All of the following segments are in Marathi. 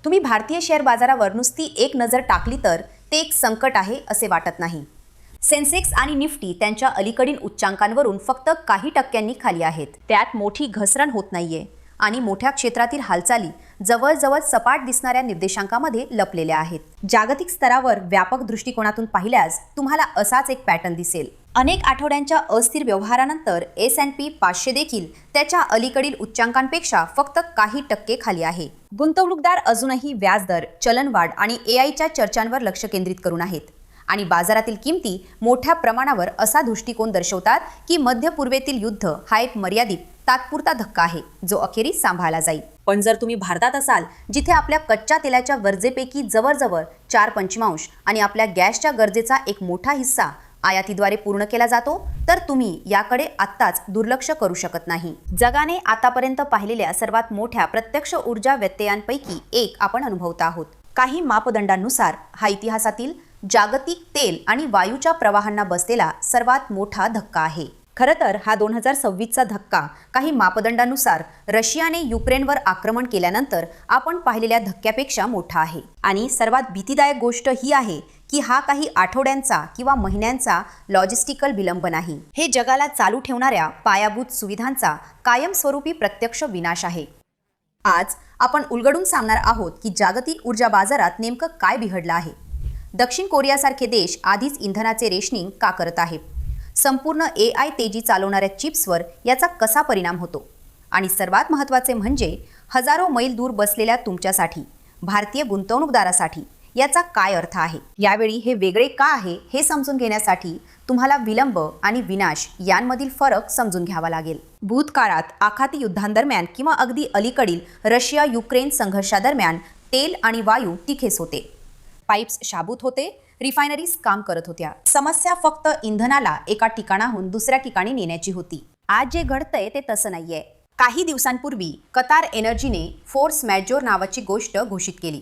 तुम्ही भारतीय शेअर बाजारावर नुसती एक नजर टाकली तर ते एक संकट आहे असे वाटत नाही। सेन्सेक्स आणि निफ्टी त्यांच्या अलीकडील उच्चांकांवरून फक्त काही टक्क्यांनी खाली आहेत। त्यात मोठी घसरण होत नाहीये आणि मोठ्या क्षेत्रातील हालचाली जवळजवळ सपाट दिसणाऱ्या निर्देशांकामध्ये लपलेल्या आहेत। जागतिक स्तरावर व्यापक दृष्टिकोनातून पाहिल्यास तुम्हाला असाच एक पॅटर्न दिसेल। अनेक आठवड्यांच्या अस्थिर व्यवहारानंतर S&P 500 देखील त्याच्या अलीकडील उच्चांकांपेक्षा फक्त काही टक्के खाली आहे। गुंतवणूकदार अजूनही व्याजदर, चलनवाढ आणि AI चर्चांवर लक्ष केंद्रित करून आहेत आणि बाजारातील किमती मोठ्या प्रमाणावर असा दृष्टिकोन दर्शवतात की मध्य पूर्वेतील युद्ध हा एक मर्यादित तात्पुरता धक्का आहे जो अखेरीस सांभाळला जाईल। पण जर तुम्ही भारतात असाल जिथे आपल्या कच्च्या तेलाच्या गरजेपैकी जवळजवळ 4/5 आणि आपल्या गॅसच्या गरजेचा एक मोठा हिस्सा आयातीद्वारे पूर्ण केला जातो तर तुम्ही याकडे आत्ताच दुर्लक्ष करू शकत नाही। जगाने आतापर्यंत पाहिलेल्या सर्वात मोठ्या प्रत्यक्ष ऊर्जा व्यत्ययांपैकी एक आपण अनुभवत आहोत। काही मापदंडांनुसार हा इतिहासातील जागतिक तेल आणि वायूच्या प्रवाहांना बसलेला सर्वात मोठा धक्का आहे। खरं तर हा 2026चा धक्का काही मापदंडांनुसार रशियाने युक्रेनवर आक्रमण केल्यानंतर आपण पाहिलेल्या धक्क्यापेक्षा मोठा आहे आणि सर्वात भीतीदायक गोष्ट ही आहे की हा काही आठवड्यांचा किंवा महिन्यांचा लॉजिस्टिकल विलंब नाही। हे जगाला चालू ठेवणाऱ्या पायाभूत सुविधांचा कायमस्वरूपी प्रत्यक्ष विनाश आहे। आज आपण उलगडून सांगणार आहोत की जागतिक ऊर्जा बाजारात नेमकं काय बिघडलं आहे। दक्षिण कोरियासारखे देश आधीच इंधनाचे रेशनिंग का करत आहेत, संपूर्ण AI तेजी चालवणाऱ्या चिप्सवर याचा कसा परिणाम होतो आणि सर्वात महत्त्वाचे म्हणजे हजारो मैल दूर बसलेल्या तुमच्यासाठी, भारतीय गुंतवणूकदारासाठी याचा काय अर्थ आहे। यावेळी हे वेगळे का आहे हे समजून घेण्यासाठी तुम्हाला विलंब आणि विनाश यांमधील फरक समजून घ्यावा लागेल। भूतकाळात आखाती युद्धांदरम्यान किंवा अगदी अलीकडील रशिया युक्रेन संघर्षादरम्यान तेल आणि वायू तिखेच होते, पाईप्स शाबूत होते, रिफायनरीज काम करत होत्या। समस्या फक्त इंधनाला एका ठिकाणाहून दुसऱ्या ठिकाणी नेण्याची होती। आज जे घडतंय ते तसं नाहीये। काही दिवसांपूर्वी कतार एनर्जीने फोर्स मॅज्योर नावाची गोष्ट घोषित केली।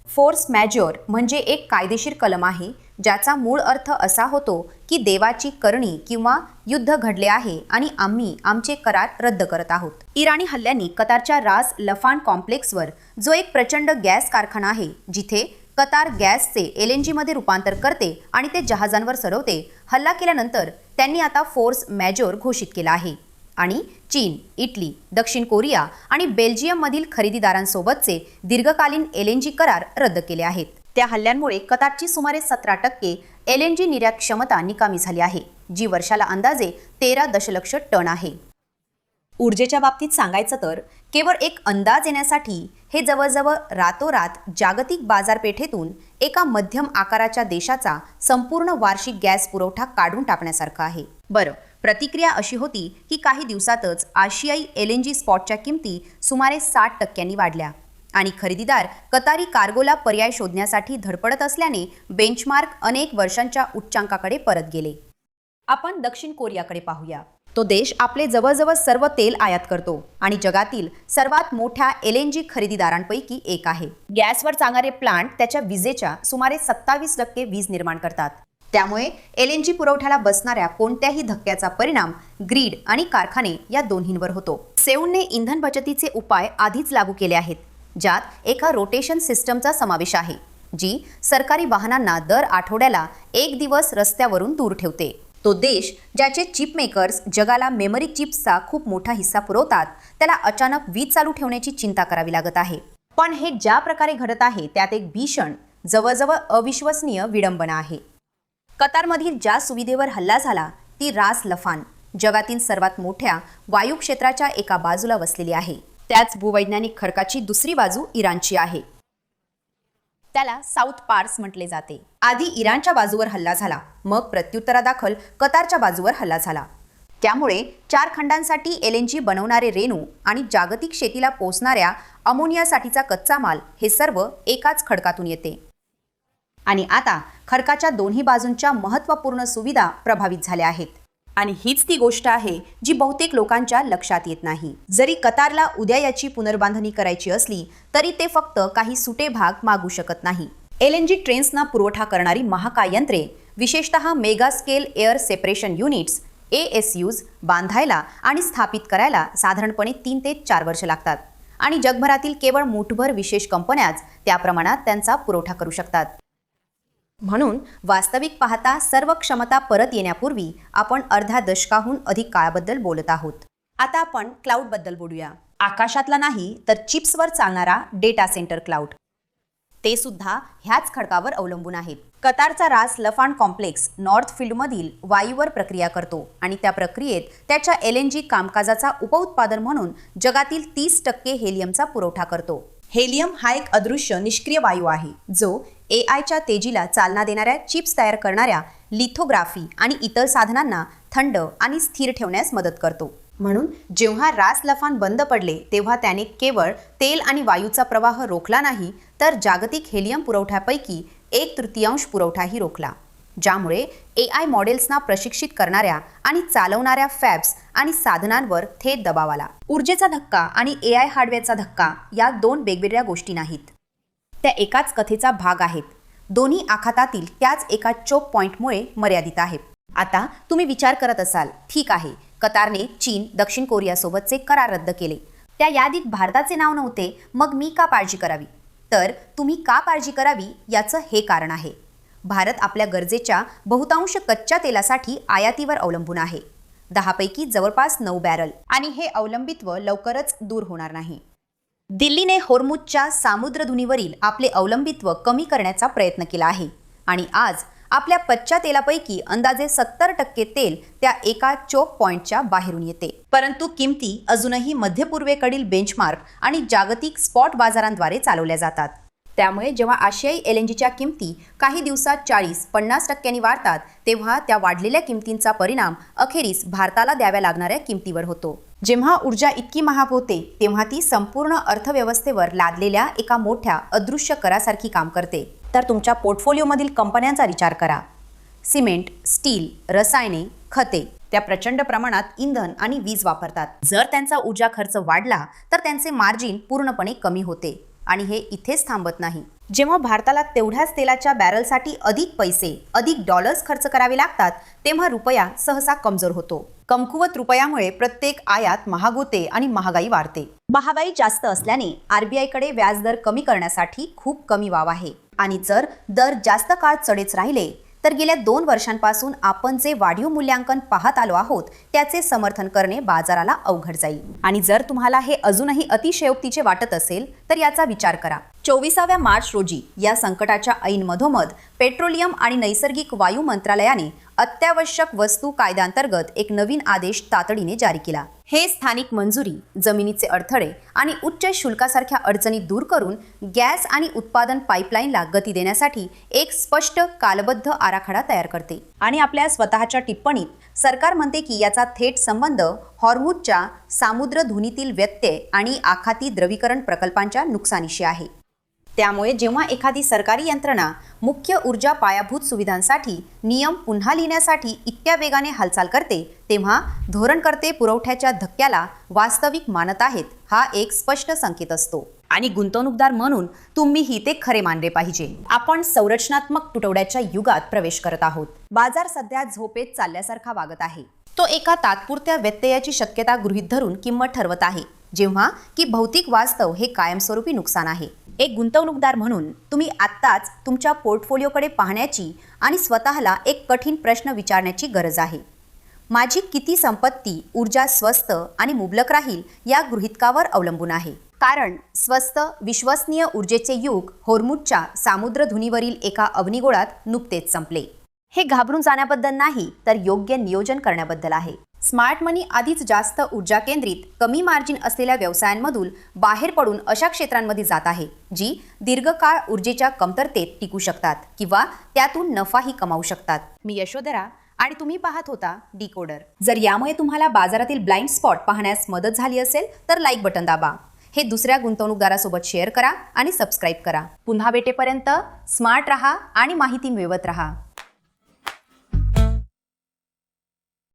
फोर्स मॅज्योर म्हणजे एक कायदेशीर कलम आहे ज्याचा मूळ अर्थ असा होतो की देवाची करणी किंवा युद्ध घडले आहे आणि आम्ही आमचे करार रद्द करत आहोत। इराणी हल्ल्यांनी कतारच्या रास लफान कॉम्प्लेक्सवर, जो एक प्रचंड गॅस कारखाना आहे जिथे कतार गॅसचे LNG मध्ये रूपांतर करते आणि ते जहाजांवर सरवते, हल्ला केल्यानंतर त्यांनी आता फोर्स मॅज्योर घोषित केला आहे आणि चीन, इटली, दक्षिण कोरिया आणि बेल्जियममधील खरेदीदारांसोबतचे दीर्घकालीन LNG करार रद्द केले आहेत। त्या हल्ल्यांमुळे कतारची सुमारे 17% LNG निर्यात क्षमता निकामी झाली आहे, जी वर्षाला अंदाजे 13 दशलक्ष टन आहे। ऊर्जेच्या बाबतीत सांगायचं तर केवळ एक अंदाज येण्यासाठी हे जवळजवळ रातोरात जागतिक बाजारपेठेतून एका मध्यम आकाराच्या देशाचा संपूर्ण वार्षिक गॅस पुरवठा काढून टाकण्यासारखं आहे। बरं, प्रतिक्रिया अशी होती की काही दिवसातच आशियाई LNG स्पॉटच्या किमती सुमारे 60% वाढल्या आणि खरेदीदार कतारी कार्गोला पर्याय शोधण्यासाठी धडपडत असल्याने बेंचमार्क अनेक वर्षांच्या उच्चांकाकडे परत गेले। आपण दक्षिण कोरियाकडे पाहूया। तो देश आपले जवळजवळ सर्व तेल आयात करतो आणि जगातील सर्वात मोठ्या LNG खरेदीदारांपैकी एक आहे। गॅसवर चालणारे प्लांट त्याच्या विजेच्या सुमारे 27% वीज निर्माण करतात। त्यामुळे LNG पुरवठ्याला बसणाऱ्या कोणत्याही धक्क्याचा परिणाम ग्रीड आणि कारखाने या दोन्हींवर होतो। सेऊलने इंधन बचतीचे उपाय आधीच लागू केले आहेत, ज्यात एका रोटेशन सिस्टमचा समावेश आहे जी सरकारी वाहनांना दर आठवड्याला 1 दिवस रस्त्यावरून दूर ठेवते। तो देश ज्याचे चिप मेकर्स जगाला मेमरी चिप्सचा खूप मोठा हिस्सा पुरवतात त्याला अचानक वीज चालू ठेवण्याची चिंता करावी लागत आहे। पण हे ज्या प्रकारे घडत आहे त्यात एक भीषण, जवळजवळ अविश्वसनीय विडंबना आहे। कतारमधील ज्या सुविधेवर हल्ला झाला ती रास लफान, जगातील सर्वात मोठ्या वायू क्षेत्राच्या एका बाजूला वसलेली आहे। त्याच भूवैज्ञानिक खडकाची दुसरी बाजू इराणची आहे। त्याला साऊथ पार्स म्हटले जाते। आधी इराणच्या बाजूवर हल्ला झाला, मग प्रत्युत्तरादाखल कतारच्या बाजूवर हल्ला झाला। त्यामुळे 4 खंडांसाठी LNG बनवणारे रेणू आणि जागतिक शेतीला पोचणाऱ्या अमोनियासाठीचा कच्चा माल हे सर्व एकाच खडकातून येते आणि आता खडकाच्या दोन्ही बाजूंच्या महत्त्वपूर्ण सुविधा प्रभावित झाल्या आहेत आणि हीच ती गोष्ट आहे जी बहुतेक लोकांच्या लक्षात येत नाही। जरी कतारला उद्या याची पुनर्बांधणी करायची असली तरी ते फक्त काही सुटे भाग मागू शकत नाही। LNG ट्रेन्सना पुरवठा करणारी महाकाय यंत्रे, विशेषतः mega scale air separation units ASUs बांधायला आणि स्थापित करायला साधारणपणे 3 ते 4 वर्ष लागतात आणि जगभरातील केवळ मूठभर विशेष कंपन्याच त्या प्रमाणात त्यांचा पुरवठा करू शकतात. म्हणून वास्तविक पाहता सर्व क्षमता परत येण्यापूर्वी आपण अर्ध्या दशकाहून अधिक काळाबद्दल बोलत आहोत. आता आपण क्लाउडबद्दल बोलूया. आकाशातला नाही तर चिप्सवर चालणारा डेटा सेंटर क्लाउड. ते सुद्धा ह्याच खडकावर अवलंबून आहेत. कतारचा रास लफान कॉम्प्लेक्स नॉर्थ फील्डमधील वायूवर प्रक्रिया करतो आणि त्या प्रक्रियेत त्याच्या LNG कामकाजाचा उपउत्पादन म्हणून जगातील 30% हेलियमचा पुरवठा करतो. हेलियम हा एक अदृश्य निष्क्रिय वायू आहे जो AIच्या तेजीला चालना देणाऱ्या चिप्स तयार करणाऱ्या लिथोग्राफी आणि इतर साधनांना थंड आणि स्थिर ठेवण्यास मदत करतो. म्हणून जेव्हा रास लफान बंद पडले तेव्हा त्याने केवळ तेल आणि वायूचा प्रवाह रोखला नाही तर जागतिक हेलियम पुरवठ्यापैकी 1/3 पुरवठाही रोखला, ज्यामुळे AI मॉडेल्सना प्रशिक्षित करणाऱ्या आणि चालवणाऱ्या फॅब्स आणि साधनांवर थेट दबाव आला. ऊर्जेचा धक्का आणि AI हार्डवेअरचा धक्का या दोन वेगवेगळ्या गोष्टी नाहीत, त्या एकाच कथेचा भाग आहेत. दोन्ही आखातातील त्याच एका चोक पॉइंटमुळे मर्यादित आहेत. आता तुम्ही विचार करत असाल, ठीक आहे, कतारने चीन, दक्षिण कोरियासोबतचे करार रद्द केले, त्या यादीत भारताचे नाव नव्हते, मग मी का काळजी करावी? तर तुम्ही का काळजी करावी याचं हे कारण आहे. भारत आपल्या गरजेच्या बहुतांश कच्च्या तेलासाठी आयातीवर अवलंबून आहे. 10 पैकी जवळपास 9 बॅरल, आणि हे अवलंबित्व लवकरच दूर होणार नाही. दिल्लीने होर्मुझच्या सामुद्रधुनीवरील आपले अवलंबित्व कमी करण्याचा प्रयत्न केला आहे आणि आज आपल्या कच्च्या तेलापैकी अंदाजे 70% तेल त्या एका चोक पॉइंटच्या बाहेरून येते. परंतु किमती अजूनही मध्य पूर्वेकडील बेंचमार्क आणि जागतिक स्पॉट बाजारांद्वारे चालवल्या जातात. त्यामुळे जेव्हा आशियाई LNGच्या किमती काही दिवसात 40-50% वाढतात तेव्हा त्या वाढलेल्या किमतींचा परिणाम अखेरीस भारताला द्याव्या लागणाऱ्या किमतीवर होतो. जेव्हा ऊर्जा इतकी महाग होते तेव्हा ती संपूर्ण अर्थव्यवस्थेवर लादलेल्या एका मोठ्या अदृश्य करासारखी काम करते. तर तुमच्या पोर्टफोलिओमधील कंपन्यांचा विचार करा. सिमेंट, स्टील, रसायने, खते त्या प्रचंड प्रमाणात इंधन आणि वीज वापरतात. जर त्यांचा ऊर्जा खर्च वाढला तर त्यांचे मार्जिन पूर्णपणे कमी होते. आणि हे इथेच थांबत नाही. जेव्हा भारताला तेवढ्याच तेलाच्या बॅरलसाठी अधिक पैसे, अधिक डॉलर्स खर्च करावे लागतात तेव्हा रुपया सहसा कमजोर होतो. कमकुवत रुपयामुळे प्रत्येक आयात महाग होते आणि महागाई वाढते. महागाई जास्त असल्याने RBIकडे व्याजदर कमी करण्यासाठी खूप कमी वाव आहे. आणि जर दर जास्त काळ चढेच राहिले तर गेल्या 2 वर्षांपासून आपण जे वाढीव मूल्यांकन पाहत आलो आहोत त्याचे समर्थन करणे बाजाराला अवघड जाईल. आणि जर तुम्हाला हे अजूनही अतिशयोक्तीचे वाटत असेल तर याचा विचार करा. 24 मार्च रोजी या संकटाच्या ऐन मधोमध पेट्रोलियम आणि नैसर्गिक वायू मंत्रालयाने अत्यावश्यक वस्तू कायद्याअंतर्गत एक नवीन आदेश तातडीने जारी केला. हे स्थानिक मंजुरी, जमिनीचे अडथळे आणि उच्च शुल्कासारख्या अडचणी दूर करून गॅस आणि उत्पादन पाईपलाईनला गती देण्यासाठी एक स्पष्ट कालबद्ध आराखडा तयार करते. आणि आपल्या स्वतःच्या टिप्पणीत सरकार म्हणते की याचा थेट संबंध हॉर्मुझच्या सामुद्रधुनीतील व्यत्यय आणि आखाती द्रवीकरण प्रकल्पांच्या नुकसानीशी आहे. त्यामुळे जेव्हा एखादी सरकारी यंत्रणा मुख्य ऊर्जा पायाभूत सुविधांसाठी नियम पुन्हा लिहिण्यासाठी इतक्या वेगाने हालचाल करते तेव्हा धोरणकर्ते पुरवठ्याच्या धक्क्याला वास्तविक मानत आहेत हा एक स्पष्ट संकेत असतो. आणि गुंतवणूकदार म्हणून तुम्हीही ते खरे मानले पाहिजे. आपण संरचनात्मक तुटवड्याच्या युगात प्रवेश करत आहोत. बाजार सध्या झोपेत चालल्यासारखा वागत आहे. तो एका तात्पुरत्या व्यत्ययाची शक्यता गृहीत धरून किंमत ठरवत आहे, जेव्हा की भौतिक वास्तव हे कायमस्वरूपी नुकसान आहे. एक गुंतवणूकदार म्हणून तुम्ही आत्ताच तुमच्या पोर्टफोलिओकडे पाहण्याची आणि स्वतःला एक कठीण प्रश्न विचारण्याची गरज आहे. माझी किती संपत्ती ऊर्जा स्वस्त आणि मुबलक राहील या गृहीतकावर अवलंबून आहे. कारण स्वस्त, विश्वसनीय ऊर्जेचे युग होर्मुझच्या सामुद्रधुनीवरील एका अग्निगोळात नुकतेच संपले. हे घाबरून जाण्याबद्दल नाही तर योग्य नियोजन करण्याबद्दल आहे. स्मार्ट मनी आधीच जास्त ऊर्जा केंद्रित, कमी मार्जिन असलेल्या व्यवसायांमधून बाहेर पडून अशा क्षेत्रांमध्ये जात आहे जी दीर्घकाळ ऊर्जेच्या कमतरतेत टिकू शकतात किंवा त्यातून नफाही कमावू शकतात. मी यशोधरा आणि तुम्ही पाहत होता डिकोडर. जर यामुळे तुम्हाला बाजारातील ब्लाइंड स्पॉट पाहण्यास मदत झाली असेल तर लाईक बटन दाबा. हे दुसऱ्या गुंतवणूकदारासोबत शेअर करा आणि सबस्क्राईब करा. पुन्हा भेटेपर्यंत स्मार्ट रहा आणि माहिती मिळवत रहा.